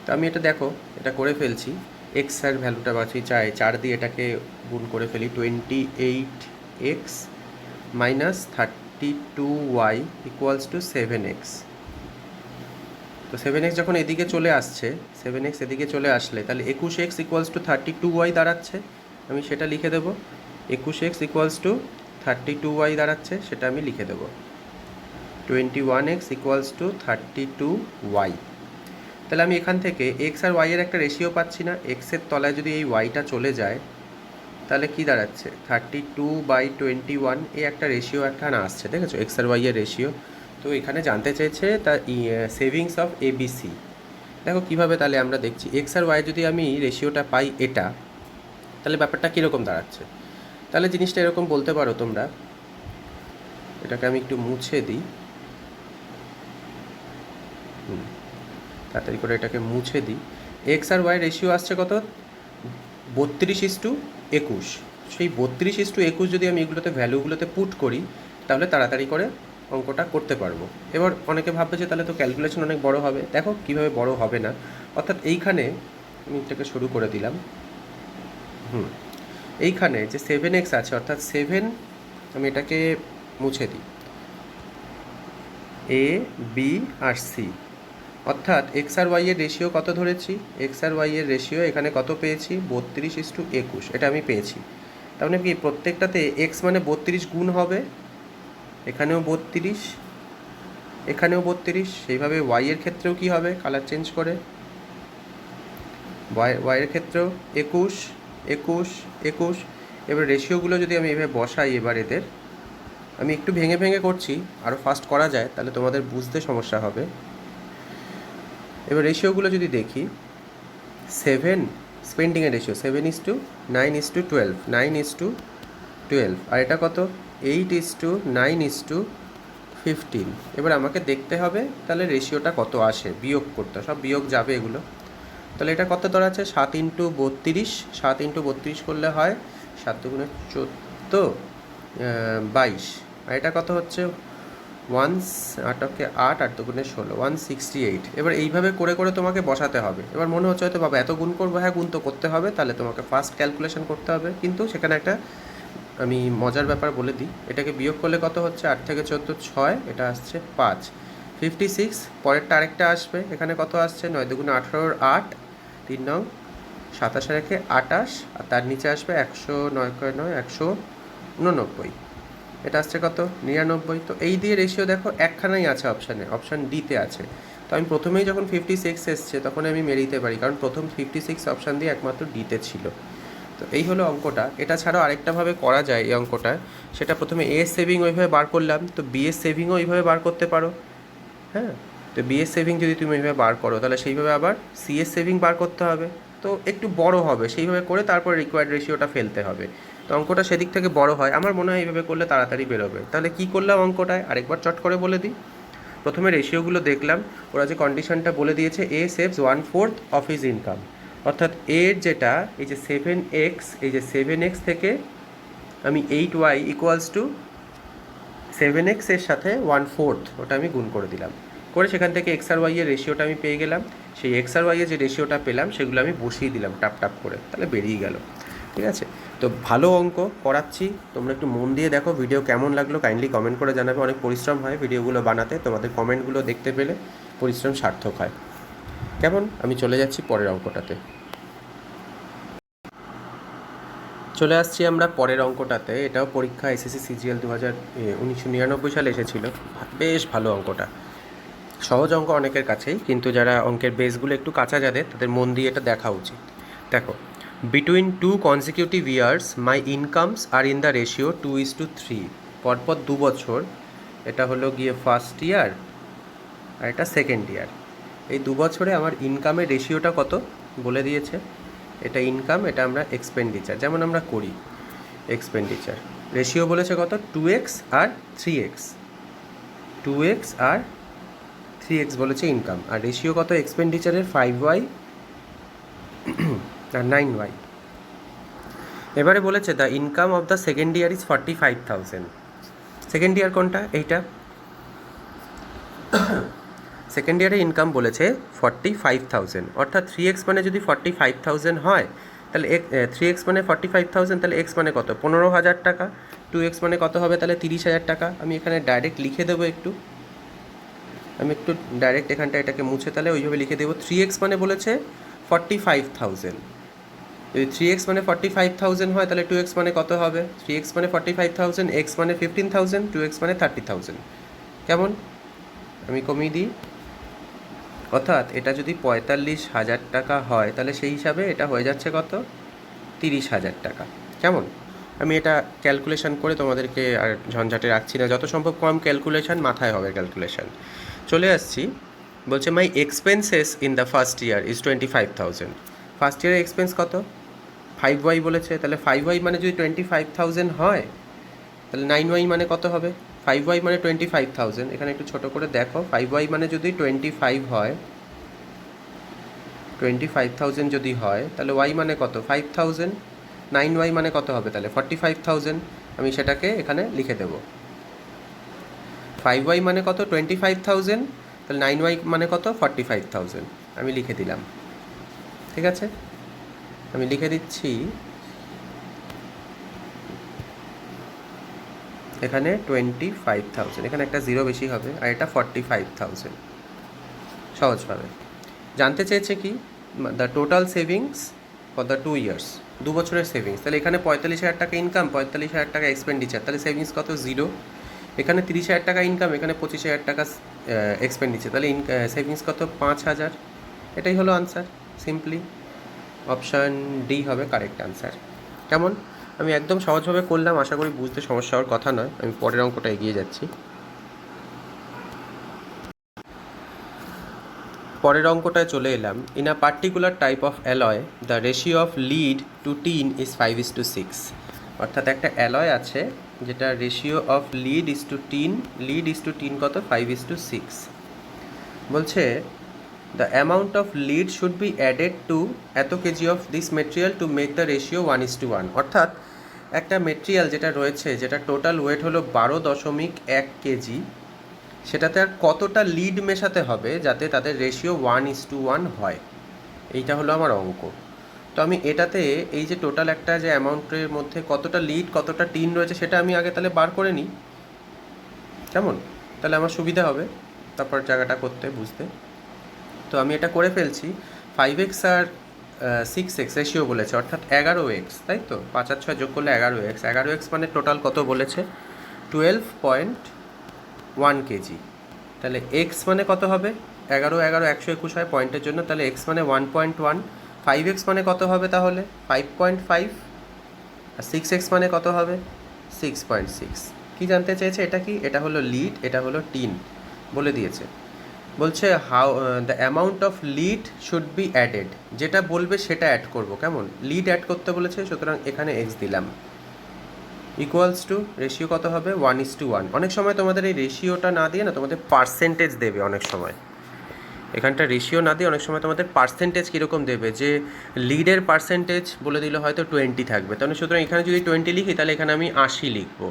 তো আমি এটা দেখো, এটা করে ফেলছি, এক্স এর ভ্যালুটা বাঁচি চাই, 4 দিয়ে এটাকে গুণ করে ফেলি, 28x minus 32y equals to 7x। তো 7x যখন এদিকে চলে আসছে, 7x এদিকে চলে আসলে তাহলে 21x ইকুয়ালস টু 32y দাঁড়াচ্ছে, আমি সেটা লিখে দেবো। 21x ইকুয়ালস টু 32y দাঁড়াচ্ছে, সেটা আমি লিখে দেবো। 21x equals to 32y। তাহলে আমি এখান থেকে এক্স আর ওয়াইয়ের একটা রেশিও পাচ্ছি না, এক্সের তলায় যদি এই ওয়াইটা চলে যায় তাহলে কি দাঁড়াচ্ছে, 32/21, এই একটা রেশিও একটা আসছে, দেখেছো, এক্স আর ওয়াইয়ের রেশিও। তো এখানে জানতে চেয়েছে তার সেভিংস অফ এবিসি। দেখো কীভাবে তাহলে আমরা দেখছি, এক্স আর ওয়াই যদি আমি রেশিওটা পাই এটা, তাহলে ব্যাপারটা কীরকম দাঁড়াচ্ছে। তাহলে জিনিসটা এরকম বলতে পারো তোমরা, এটাকে আমি একটু মুছে দিই, তাড়াতাড়ি করে এটাকে মুছে দিই। এক্স আর ওয়াই রেশিও আসছে কত, 32:21। সেই 32:21 যদি আমি এগুলোতে ভ্যালুগুলোতে পুট করি তাহলে তাড়াতাড়ি করে অঙ্কটা করতে পারবো। এবার অনেকে ভাববে যে তাহলে তো ক্যালকুলেশন অনেক বড় হবে, দেখো কীভাবে বড় হবে না। অর্থাৎ এইখানে আমি এটাকে শুরু করে দিলাম, এইখানে যে 7x আছে, অর্থাৎ 7, আমি এটাকে মুছে দিই, এ, বি আর সি, অর্থাৎ এক্স আর ওয়াইয়ের রেশিও কত ধরেছি, এক্স আর ওয়াইয়ের রেশিও এখানে কত পেয়েছি, 32:21, এটা আমি পেয়েছি। তার মানে কি প্রত্যেকটাতে এক্স মানে 32 গুণ হবে, এখানেও 32, এখানেও 32, সেইভাবে ওয়াইয়ের ক্ষেত্রেও কি হবে, কালার চেঞ্জ করে, ওয়াইয়ের ক্ষেত্রেও 21, 21, 21। এবার রেশিওগুলো যদি আমি এভাবে বসাই, এবার এদের আমি একটু ভেঙে ভেঙে করছি, আরও ফাস্ট করা যায় তাহলে তোমাদের বুঝতে সমস্যা হবে। এবার রেশিওগুলো যদি দেখি, 7 স্পেন্ডিংয়ের রেশিও 7:9:12, 9:12, আর এটা কত, 8:9:15। এবার আমাকে দেখতে হবে তাহলে রেশিওটা কত আসে, বিয়োগ করতে, সব বিয়োগ যাবে এগুলো। তাহলে এটা কত দাঁড়াচ্ছে, 7x32, 7x32 করলে হয় 7 দুগুণে 14, 22, আর এটা কত হচ্ছে 8 আর দুগুণে 16, 168। এবার এইভাবে করে করে তোমাকে বসাতে হবে। এবার মনে হচ্ছে হয়তো বাবা এত গুণ করবো, হ্যাঁ গুণ তো করতে হবে, তাহলে তোমাকে ফার্স্ট ক্যালকুলেশন করতে হবে, কিন্তু সেখানে একটা আমি মজার ব্যাপার বলে দিই, এটাকে বিয়োগ করলে কত হচ্ছে, 8 থেকে 14 6, এটা আসছে 5, 56। পরেরটা আরেকটা আসবে, এখানে কত আসছে, 9 দুগুণে 18, 8, 3 নং 27 রেখে 28, আর তার নিচে আসবে 109, 189, এটা আসছে কত, 99। তো এই দিয়ে রেশিও দেখো একখানাই আছে অপশানে, অপশান ডিতে আছে। তো আমি প্রথমেই যখন 56 এসছে তখন আমি মেরে দিতে পারি, কারণ প্রথম 56 অপশান দিয়ে একমাত্র ডিতে ছিল। তো এই হলো অঙ্কটা। এটা ছাড়াও আরেকটাভাবে করা যায় এই অঙ্কটা, সেটা প্রথমে এ সেভিং ওইভাবে বার করলাম, তো বি এর সেভিংও ওইভাবে বার করতে পারো, হ্যাঁ। তো বি এর সেভিং যদি তুমি এইভাবে বার করো তাহলে সেইভাবে আবার সি এর সেভিং বার করতে হবে, তো একটু বড় হবে, সেইভাবে করে তারপর রিকোয়ার্ড রেশিওটা ফেলতে হবে। তো অঙ্কটা সেদিক থেকে বড় হয়, আমার মনে হয় এইভাবে করলে তাড়াতাড়ি বেরোবে। তাহলে কী করলাম অঙ্কটায় আরেকবার চট করে বলে দিই, প্রথমে রেশিওগুলো দেখলাম, ওরা যে কন্ডিশনটা বলে দিয়েছে এ সেভস 1/4 অফ হিজ ইনকাম, অর্থাৎ এর যেটা এই যে 7x, এই যে 7x থেকে আমি 8y ইকুয়ালস টু 7x এর সাথে 1/4 ওটা আমি গুণ করে দিলাম, করে সেখান থেকে এক্স আর ওয়াই এর রেশিওটা আমি পেয়ে গেলাম। সেই এক্স আর ওয়াই এর যে রেশিওটা পেলাম সেগুলো আমি বসিয়ে দিলাম টাপ টাপ করে, তাহলে বেরিয়ে গেল। ঠিক আছে, তো ভালো অঙ্ক করাচ্ছি, তোমরা একটু মন দিয়ে দেখো। ভিডিও কেমন লাগলো কাইন্ডলি কমেন্ট করে জানাবে। অনেক পরিশ্রম হয় ভিডিওগুলো বানাতে, তোমাদের কমেন্টগুলো দেখতে পেলে পরিশ্রম সার্থক হয়। কেমন, আমি চলে যাচ্ছি পরের অঙ্কটাতে। চলে আসছি আমরা পরের অঙ্কটাতে। এটাও পরীক্ষা এসএসসি সিজিএল 1999 সালে এসেছিল। বেশ ভালো অঙ্কটা, সহজ অঙ্ক অনেকের কাছেই, কিন্তু যারা অঙ্কের বেসগুলো একটু কাঁচা যাদের, তাদের মন দিয়ে এটা দেখা উচিত। দেখো, between 2 consecutive years my incomes are in the ratio 2:3। পরপর 2 বছর, এটা হলো গিয়ে ফার্স্ট ইয়ার আর এটা সেকেন্ড ইয়ার। এই 2 বছরে আমার ইনকামের রেশিওটা কত বলে দিয়েছে। এটা ইনকাম, এটা আমরা এক্সপেন্ডিচার, যেমন আমরা করি এক্সপেন্ডিচার। রেশিও বলেছে কত, 2x আর 3x, 2x আর 3x বলেছে ইনকাম, আর রেশিও কত এক্সপেন্ডিচারের 5y আর 9y। এবারে বলেছে the income of the second year is 45,000। Second year কোনটা, এইটা সেকেন্ড ইয়ারে ইনকাম বলেছে 45,000, অর্থাৎ 3x মানে যদি 45,000 হয়, তাহলে 3x মানে 45,000, তাহলে x মানে কত, 15,000 টাকা। 2x মানে কত হবে, তাহলে 30,000 টাকা। আমি এখানে ডাইরেক্ট লিখে দেবো, আমি একটু ডাইরেক্ট এখানটা এটাকে মুছে তাহলে ওইভাবে লিখে দেবো। 3x মানে বলেছে 45,000, যদি 3x মানে 45,000 হয়, তাহলে 2x মানে কত হবে, 3x মানে 45,000, x মানে 15,000, 2x মানে 30,000। কেমন, আমি কমিয়ে দিই। অর্থাৎ এটা যদি 45,000 টাকা হয়, তাহলে সেই হিসাবে এটা হয়ে যাচ্ছে কত, 30,000 টাকা। কেমন, আমি এটা ক্যালকুলেশন করে তোমাদেরকে আর ঝঞ্ঝাটে রাখছি না, যত সম্ভব কম ক্যালকুলেশন মাথায় হবে ক্যালকুলেশন। চলে আসছি, বলছে my expenses in the first year is 25,000। First ইয়ারের এক্সপেন্স কত, 5y বলেছে, তাহলে 5y মানে যদি 25,000 হয়, তাহলে 9y মানে কত হবে, 5y মানে 25,000। এখানে একটু ছোটো করে দেখো, 5y মানে যদি 25 হয়, 25,000 যদি হয়, তাহলে y মানে কত, 5,000। 9y মানে কত হবে, তাহলে 45,000। আমি সেটাকে এখানে লিখে দেব। 5y মানে কত, 25,000, তাহলে 9y মানে কত, 45,000। আমি লিখে দিলাম। ঠিক আছে, আমি লিখে দিচ্ছি এখানে 25,000, এখানে একটা জিরো বেশি হবে, আর এটা 45,000। সহজভাবে জানতে চেয়েছে কি, the total savings for the 2 years, 2 বছরের সেভিংস। তাহলে এখানে 45,000 টাকা ইনকাম, 45,000 টাকা এক্সপেন্ডিচার, তাহলে সেভিংস কত, 0। এখানে 30,000 টাকা ইনকাম, এখানে 25,000 টাকা এক্সপেন্ডিচার, তাহলে সেভিংস কত, 5,000। এটাই হলো আনসার। সিম্পলি অপশান ডি হবে কারেক্ট আনসার। কেমন, আমি একদম সহজভাবে করলাম, আশা করি বুঝতে সমস্যা হওয়ার কথা নয়। আমি পরের অঙ্কটা এগিয়ে যাচ্ছি। পরের অঙ্কটায় চলে এলাম। In a particular type of alloy the ratio of lead to tin is 5:6। অর্থাৎ একটা অ্যালয় আছে যেটা ratio of lead is to tin কত, 5:6। বলছে the amount of lead should be added to এত KG of this material to make the ratio 1:1। অর্থাৎ একটা material যেটা রয়েছে, যেটা টোটাল ওয়েট হলো 12.1 কেজি, সেটাতে আর কতটা লিড মেশাতে হবে যাতে তাদের রেশিও 1:1 হয়। এইটা হলো আমার অঙ্ক। তো আমি এটাতে এই যে টোটাল একটা যে অ্যামাউন্টের মধ্যে কতটা লিড কতটা টিন রয়েছে, সেটা আমি আগে তাহলে বার করে নিই। কেমন, তাহলে আমার সুবিধা হবে তারপর জায়গাটা করতে বুঝতে। তো আমি এটা করে ফেলছি। 5x আর 6x রেশিও বলেছে, অর্থাৎ 11x, তাই তো, 5 আর 6 যোগ করলে 11x। 11x মানে টোটাল কত বলেছে, 12.1 কেজি। তাহলে এক্স মানে কত হবে, 11 11 121 হয় পয়েন্টের জন্য, তাহলে এক্স মানে 1.1। 5x মানে কত হবে, তাহলে 5.5, আর 6x মানে কত হবে, 6.6। কি জানতে চেয়েছে, এটা কি, এটা হলো লিড, এটা হলো টিন বলে দিয়েছে। বলছে how the amount of lead should be added, যেটা বলবে সেটা অ্যাড করব। কেমন, লিড অ্যাড করতে বলেছে, সুতরাং এখানে এক্স দিলাম। ইকুয়ালস টু রেশিও কত হবে 1:1। অনেক সময় তোমাদের এই রেশিওটা না দিয়ে না তোমাদের পার্সেন্টেজ দেবে, অনেক সময় এখানটা রেশিও না দিয়ে অনেক সময় তোমাদের পার্সেন্টেজ কীরকম দেবে, যে লিডের পার্সেন্টেজ বলে দিলে হয়তো 20 থাকবে, তাহলে সুতরাং এখানে যদি 20 লিখি তাহলে এখানে আমি 80 লিখবো,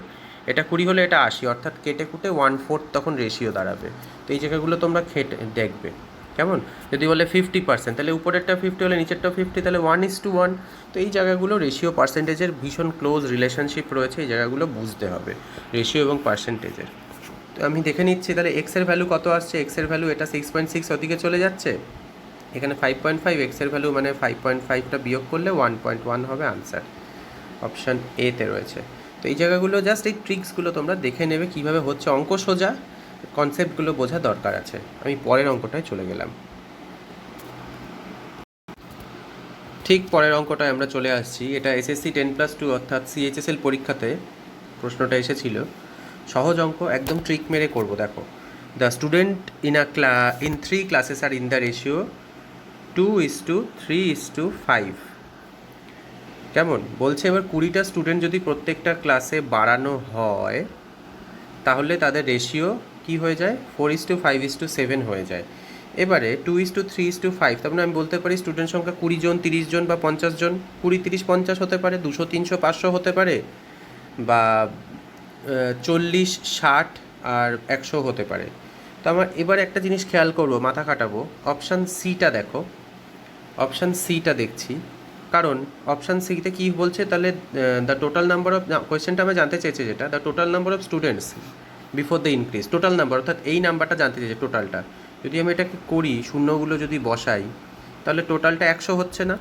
এটা 20 হলে এটা 80, অর্থাৎ কেটে কুটে 1/4 তখন রেশিও দাঁড়াবে। তো এই জায়গাগুলো তোমরা খেটে দেখবে কেমন। যদি বলে 50% তাহলে উপরেরটা 50 হলে নিচেরটাও 50, তাহলে 1:1। তো এই জায়গাগুলো রেশিও পার্সেন্টেজের ভীষণ ক্লোজ রিলেশনশিপ রয়েছে, এই জায়গাগুলো বুঝতে হবে রেশিও এবং পার্সেন্টেজের। তো আমি দেখে নিচ্ছি তাহলে এক্সের ভ্যালু কত আসছে। এক্সের ভ্যালু এটা 6.6 ওদিকে চলে যাচ্ছে, এখানে 5.5, এক্সের ভ্যালু মানে 5.5টা বিয়োগ করলে 1.1 হবে আনসার। অপশান এতে রয়েছে। তো এই জায়গাগুলো জাস্ট এই ট্রিক্সগুলো তোমরা দেখে নেবে কীভাবে হচ্ছে, অঙ্ক সোজা, কনসেপ্টগুলো বোঝা দরকার আছে। আমি পরের অঙ্কটায় চলে গেলাম। ঠিক পরের অঙ্কটায় আমরা চলে আসছি। এটা এসএসসি 10+2 অর্থাৎ সিএইচএসএল পরীক্ষাতে প্রশ্নটা এসেছিল। সহজ অঙ্ক, একদম ট্রিক মেরে করব। দেখো, the student in 3 classes are in the ratio 2:3:5। কেমন বলছে, এবার 20টা স্টুডেন্ট যদি প্রত্যেকটা ক্লাসে বাড়ানো হয় তাহলে তাদের রেশিও কি হয়ে যায় 4:5:7 হয়ে যায়। এবারে 2:3:5, তার মানে আমি বলতে পারি স্টুডেন্ট সংখ্যা 20 জন, 30 জন বা 50 জন, 20, 30, 50 হতে পারে, 200, 300, 500 হতে পারে, বা 40, 60 আর 100 হতে পারে। তো আমার এবার একটা জিনিস খেয়াল করবো, মাথা খাটাবো, অপশান সিটা দেখো, অপশান সিটা দেখছি, কারণ অপশান সিতে কী বলছে, তাহলে দ্য টোটাল নাম্বার অফ, কোয়েশ্চেনটা আমি জানতে চেয়েছি যেটা, the total number of students before the increase, total number, অর্থাৎ এই নাম্বারটা জানতে চেয়েছে টোটালটা। যদি আমি এটাকে করি, শূন্যগুলো যদি বসাই তাহলে টোটালটা 100 হচ্ছে না,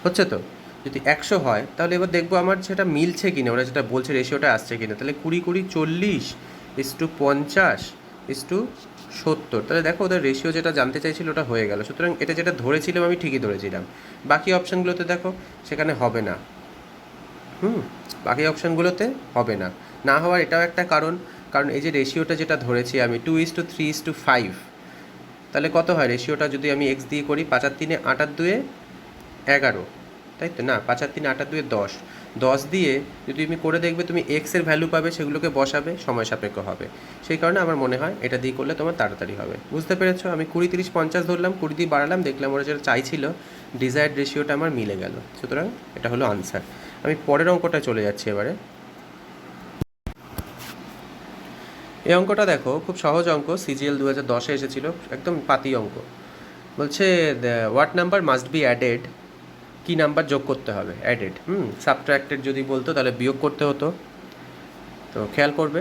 হচ্ছে তো। যদি 100 হয় তাহলে এবার দেখবো আমার সেটা মিলছে কিনা, ওরা যেটা বলছে রেশিওটা আসছে কিনা। তাহলে 20, 40:50:50:70, তাহলে দেখো ওদের রেশিও যেটা জানতে চাইছিল ওটা হয়ে গেল। সুতরাং এটা যেটা ধরেছিলাম আমি ঠিকই ধরেছিলাম। বাকি অপশানগুলোতে দেখো সেখানে হবে না, বাকি অপশানগুলোতে হবে না। না হওয়ার এটাও একটা কারণ, কারণ এই যে রেশিওটা যেটা ধরেছি আমি 2:3:5, তাহলে কত হয় রেশিওটা যদি আমি এক্স দিয়ে করি, 5 আর 3 8 আর 2 11, তাই তো না, 5 আর 3 8 আর 2 10, 10 দিয়ে যদি তুমি করে দেখবে তুমি এক্সের ভ্যালু পাবে, সেগুলোকে বসাবে, সময় সাপেক্ষ হবে। সেই কারণে আমার মনে হয় এটা দিয়ে করলে তোমার তাড়াতাড়ি হবে। বুঝতে পেরেছো? আমি 20, 30, 50 ধরলাম, 20 দিয়ে বাড়ালাম, দেখলাম ওরা যেটা চাইছিল ডিজায়ার্ড রেশিওটা আমার মিলে গেল। সুতরাং এটা হলো আনসার। আমি পরের অঙ্কটায় চলে যাচ্ছি এবারে। এই অঙ্কটা দেখো, খুব সহজ অঙ্ক, সিজিএল 2010-এ এসেছিল, একদম পাতি অঙ্ক। বলছে what number must be added, কী নাম্বার যোগ করতে হবে, অ্যাডেড, সাবট্র্যাক্টেড যদি বলতো তাহলে বিয়োগ করতে হতো। তো খেয়াল করবে,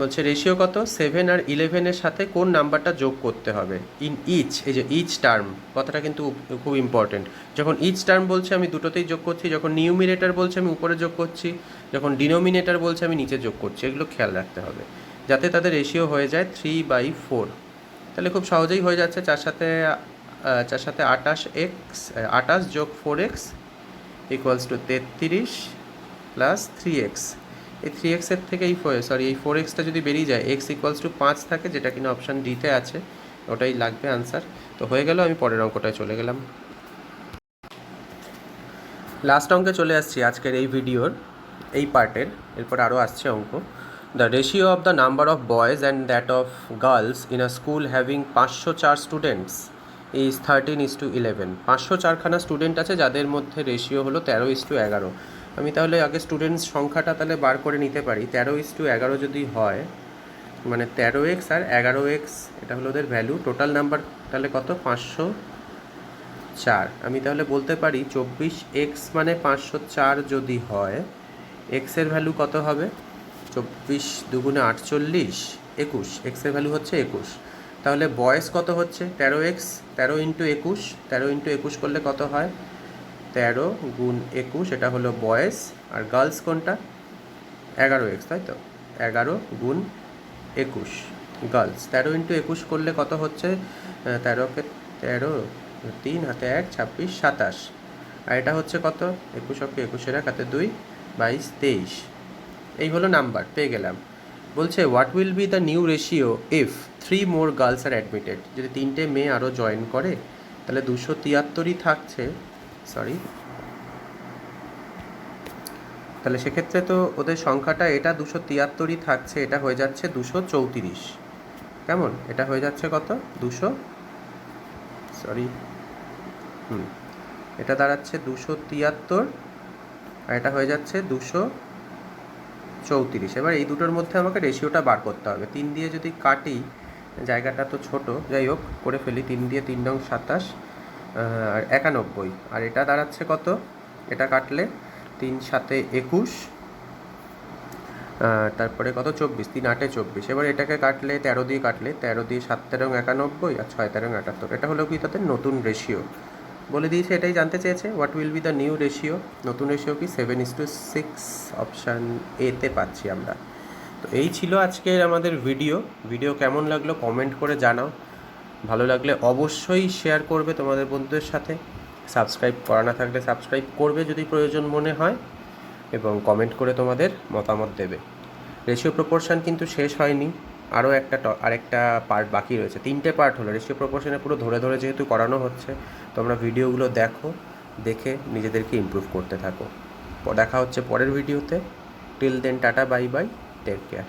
বলছে রেশিও কত, 7 আর 11-এর সাথে কোন নাম্বারটা যোগ করতে হবে ইন ইচ, এই যে ইচ টার্ম কথাটা কিন্তু খুব ইম্পর্টেন্ট। যখন ইচ টার্ম বলছে আমি দুটোতেই যোগ করছি, যখন নিউমিনেটার বলছে আমি উপরে যোগ করছি, যখন ডিনোমিনেটার বলছে আমি নিচে যোগ করছি, এগুলো খেয়াল রাখতে হবে যাতে তাদের রেশিও হয়ে যায় 3/4। তাহলে খুব সহজেই হয়ে যাচ্ছে, 4 সাথে 28x, 28 যোগ 4x equals to 33 plus 3x। এই 3x-এর থেকে এই 4x-টা যদি বেরিয়ে যায়, x ইকুয়ালস টু 5 থাকে, যেটা কিনা অপশান ডিতে আছে, ওটাই লাগবে আনসার। তো হয়ে গেল, আমি পরের অঙ্কটায় চলে গেলাম। লাস্ট অঙ্কে চলে আসছি আজকের এই ভিডিওর এই পার্টের, এরপর আরও আসছে অঙ্ক। The ratio of the number of boys and that of girls in a school having 504 students is 13:11। 504খানা স্টুডেন্ট আছে যাদের মধ্যে রেশিও হলো 13:11। আমি তাহলে আগে স্টুডেন্টস সংখ্যাটা তাহলে বার করে নিতে পারি। 13:11 যদি হয় মানে 13x আর 11x, এটা হলো ওদের ভ্যালু। টোটাল নাম্বার তাহলে কত, 504। আমি তাহলে বলতে পারি 24x মানে 504 যদি হয়, এক্সের ভ্যালু কত হবে, 24 দুগুণে 48, 21, এক্সের ভ্যালু হচ্ছে 21। তাহলে বয়েস কত হচ্ছে 13x, 13 × 21, 13 × 21 করলে কত হয় 13 গুণ 21, এটা হলো বয়েস। আর গার্লস কোনটা, 11x, তাই তো, 11 গুণ 21 গার্লস। 13 × 21 করলে কত হচ্ছে, 13কে 13, 3 হাতে 1, 26, 27, আর এটা হচ্ছে কত, 21কে 21-এর 1 হাতে 2, 22, 23। এই হলো নাম্বার, পেয়ে গেলাম। বলছে what will be the new ratio if 3 more girls are admitted, যদি 3টে মেয়ে আরও জয়েন করে তাহলে 273ই থাকছে, তাহলে সেক্ষেত্রে তো ওদের সংখ্যাটা এটা 273ই থাকছে, এটা হয়ে যাচ্ছে 234। কেমন? এটা হয়ে যাচ্ছে কত? এটা দাঁড়াচ্ছে 273, আর এটা হয়ে যাচ্ছে 234। এবার এই দুটোর মধ্যে আমাকে রেশিওটা বার করতে হবে। 3 দিয়ে যদি কাটি, জায়গাটা তো ছোট, যাই হোক করে ফেলি। 3 দিয়ে 3 নং 27 আর 91, আর এটা দাঁড়াচ্ছে কত? এটা কাটলে 3 7 21, তারপরে কত? 24, 3 8 24। এবার এটাকে কাটলে 13 দিয়ে কাটলে, 13 দিয়ে 7 13 91 আর 6 13 78। এটা হলো কি তাদের নতুন রেশিও বলে দিয়েছে, এটাই জানতে চেয়েছে। What will be the new ratio? নতুন রেশিও কি? 7:6, অপশান এতে পাচ্ছি আমরা। তো এই ছিল আজকের আমাদের ভিডিও কেমন লাগলো কমেন্ট করে জানাও। ভালো লাগলে অবশ্যই শেয়ার করবে তোমাদের বন্ধুদের সাথে। সাবস্ক্রাইব করা না থাকলে সাবস্ক্রাইব করবে যদি প্রয়োজন মনে হয়, এবং কমেন্ট করে তোমাদের মতামত দেবে। রেশিও প্রপোর্শন কিন্তু শেষ হয়নি, আরও আরেকটা পার্ট বাকি রয়েছে। 3টে পার্ট হলো রেশিও প্রপোর্শনে, পুরো ধরে ধরে যেহেতু করানো হচ্ছে, তোমরা ভিডিওগুলো দেখে নিজেদেরকে ইমপ্রুভ করতে থাকো। দেখা হচ্ছে পরের ভিডিওতে। Till then, ta-ta, bye bye, take care.